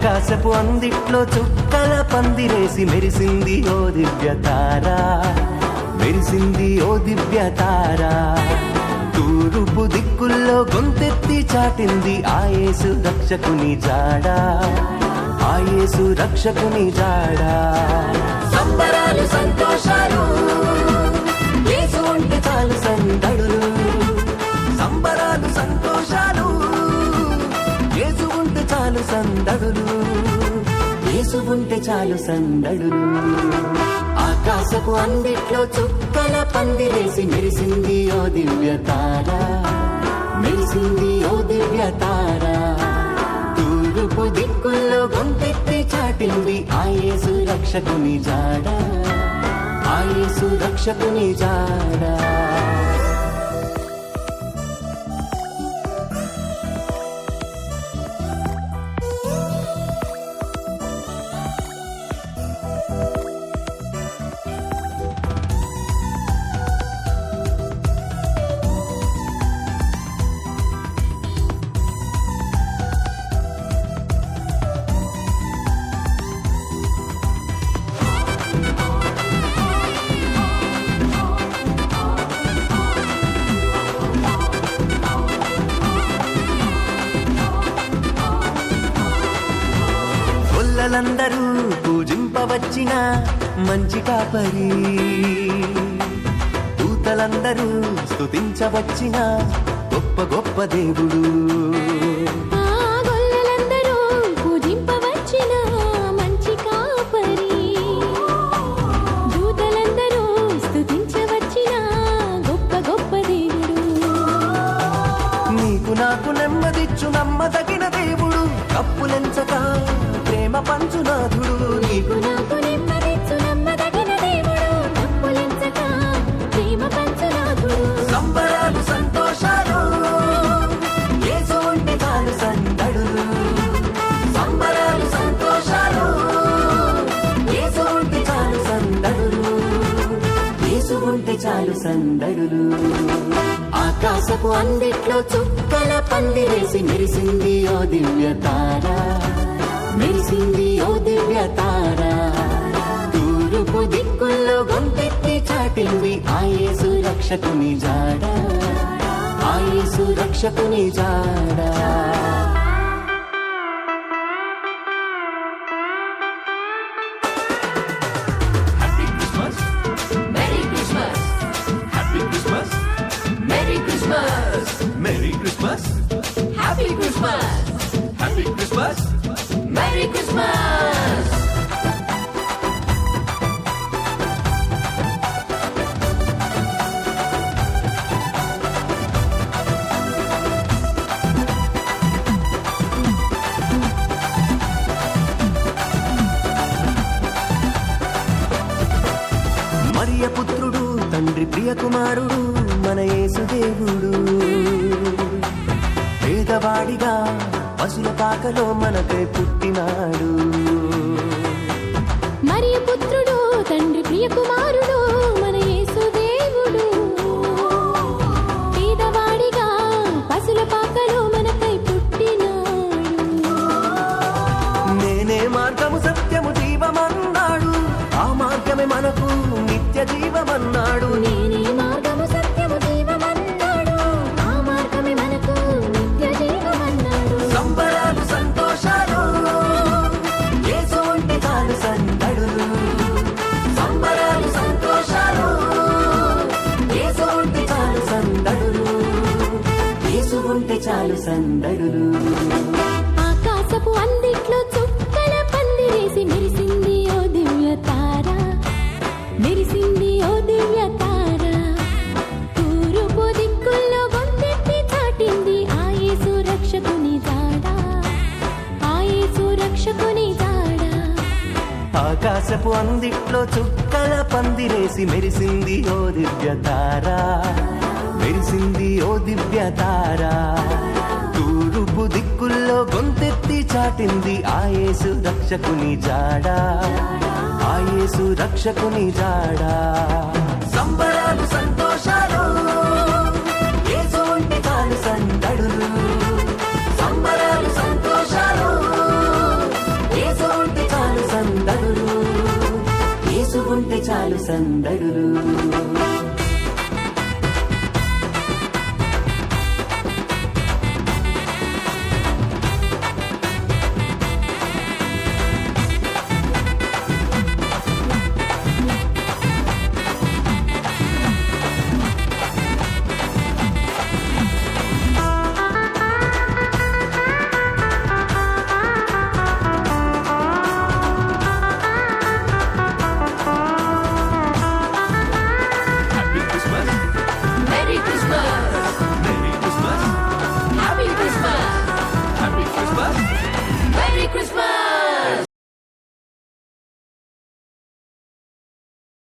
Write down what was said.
ఆకాశపు అందిట్లో చుక్కల పందిరేసి మెరిసింది ఓ దివ్యతారా, మెరిసింది ఓ దివ్యతారా. తూరుపు దిక్కుల్లో గొంతెత్తి చాటింది ఆ యేసు రక్షకుని జాడా, ఆ యేసు రక్షకుని జాడా. సంబరాలు సంతోషాలు యేసు ఉంటే చాలు సందడులు, సంబరాలు సంతోషాలు యేసు ఉంటే చాలు సందడులు, యేసు ఉంటే చాలు సందడులు. ఆకాశపు అందిట్లో చుక్కల పందిరేసి మెరిసింది ఓ దివ్యతారా, మెరిసింది ఓ దివ్యతారా. తూర్పు దిక్కుల్లో గొంతెత్తి చాటింది ఆ యేసు రక్షకుని జాడా, ఆ యేసు రక్షకుని జాడా. అందరూ పూజింపవచ్చిన మంచి కాపరి, దూతలందరూ స్తుతించవచ్చిన గొప్ప గొప్ప దేవుడు. నీకు నాకు నెమ్మదిచ్చు నమ్మదగిన దేవుడు, కప్పులెంచక ప్రేమ పంచునాథుడు. నీకు నాకు నెమ్మదిచ్చు నమ్మదగిన దేవుడు, కప్పులెంచక ప్రేమ పంచునాథుడు. సంబరాలు సంతోషాలు యేసు ఉంటే చాలు సందడులు, సంబరాలు సంతోషాలు యేసు ఉంటే చాలు సందడులు, యేసు ఉంటే చాలు సందడులు. ఆకాశపు అందిట్లో చుక్కల పందిరేసి మెరిసింది ఓ దివ్యతారా, మెరిసింది ఓ దివ్యతారా. తూర్పు దిక్కుల్లో గొంతెత్తి చాటింది ఆ యేసు రక్షకుని జాడా, ఆ యేసు రక్షకుని జాడా. Merry Christmas, Happy Christmas, Happy Christmas, Merry Christmas. మరియ పుత్రుడు తండ్రి ప్రియ కుమారుడు మన యేసు దేవుడు, పేదవాడిగా పశుల పాకలో మనకై పుట్టినాడు. మరియ పుత్రుడు తండ్రి ప్రియ కుమారుడు మన యేసు దేవుడు, పేదవాడిగా పశుల పాకలో మనకై పుట్టినాడు. నేనే మార్గము సత్యము జీవమన్నాడు, ఆ మార్గమే మనకు నిత్య జీవమన్నాడు. నేనే మార్గము సత్యము జీవమన్నాడు, ఆ మార్గమే మనకు నిత్య జీవమన్నాడు. సంబరాలు సంతోషాలు యేసు ఉంటే చాలు సందడులు, సంబరాలు సంతోషాలు యేసు ఉంటే చాలు సందడులు, యేసు ఉంటే చాలు సందడులు. ఆకాశపు అందిట్లో చుక్కల పందిరేసి మెరిసింది ఓ దివ్యతారా, మెరిసింది ఓ దివ్యతారా. తూర్పు దిక్కుల్లో గొంతెత్తి చాటింది ఆ యేసు రక్షకుని జాడా, ఆ యేసు రక్షకుని జాడా. ఆకాశపు అందిట్లో చుక్కల పందిరేసి మెరిసింది ఓ దివ్యతారా, మెరిసింది ఓ దివ్యతారా. తూర్పు దిక్కుల్లో గొంతెత్తి చాటింది ఆ యేసు రక్షకుని జాడా, ఆ యేసు రక్షకుని జాడా. సంబరాలు సంతోషాలు యేసు ఉంటే చాలు సందడులు, సంబరాలు సంతోషాలు సందడులు